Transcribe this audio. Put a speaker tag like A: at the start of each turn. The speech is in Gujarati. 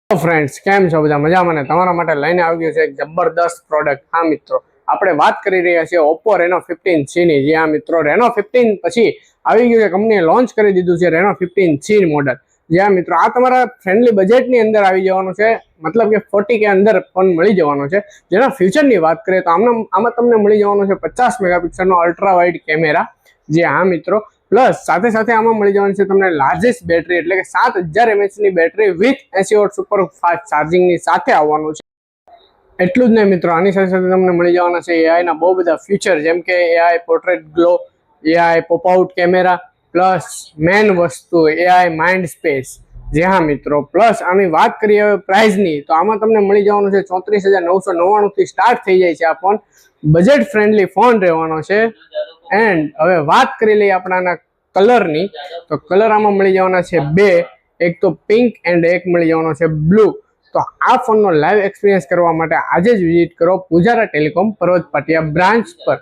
A: ફ્રેન્ડ્સ કેમ છો બધા મજામાં ને તમારા માટે લઈને આવી ગયો છે એક જબરદસ્ત પ્રોડક્ટ। હા મિત્રો, આપણે વાત કરી રહ્યા છીએ Oppo Reno 15C ની। જી હા મિત્રો, Reno 15 પછી આવી ગયું છે, કંપનીએ લોન્ચ કરી દીધું છે Reno 15C મોડલ। જી હા મિત્રો, આ તમારા ફ્રેન્ડલી બજેટની અંદર આવી જવાનું છે, મતલબ કે 40K અંદર ફોન મળી જવાનો છે। જેના ફ્યુચરની વાત કરીએ તો આમાં તમને મળી જવાનો છે 50 મેગાપિક્સલનો અલ્ટ્રા વાઇડ કેમેરા। જી હા મિત્રો, પ્લસ સાથે સાથે આમાં મળી જવાની છે તમને લાર્જેસ્ટ બેટરી, એટલે કે 7000 mAh ની battery with 80 watt super fast ચાર્જિંગની સાથે આવવાનું છે। એટલું જ નહીં મિત્રો, આની સાથે સાથે તમને મળી જવાના છે AI ના બહુ બધા ફીચર, જેમ કે AI portrait glow, AI pop out camera, plus main વસ્તુ AI માઇન્ડ સ્પેસ। જી હા મિત્રો, પ્લસ આની વાત કરીએ હવે પ્રાઇસની, તો આમાં તમને મળી જવાનું છે 34,999 થી સ્ટાર્ટ થઈ જાય છે આ ફોન। બજેટ ફ્રેન્ડલી ફોન રહેવાનો છે। એન્ડ હવે વાત કરી લઈએ આપણાના કલરની, તો કલર આમાં મળી જવાના છે બે, એક તો પિંક એન્ડ એક મળી જવાનો છે બ્લુ। તો આ ફોનનો લાઈવ એક્સપિરિયન્સ કરવા માટે આજે જ વિઝિટ કરો પૂજારા ટેલિકોમ પર્વત પાટિયા બ્રાન્ચ પર।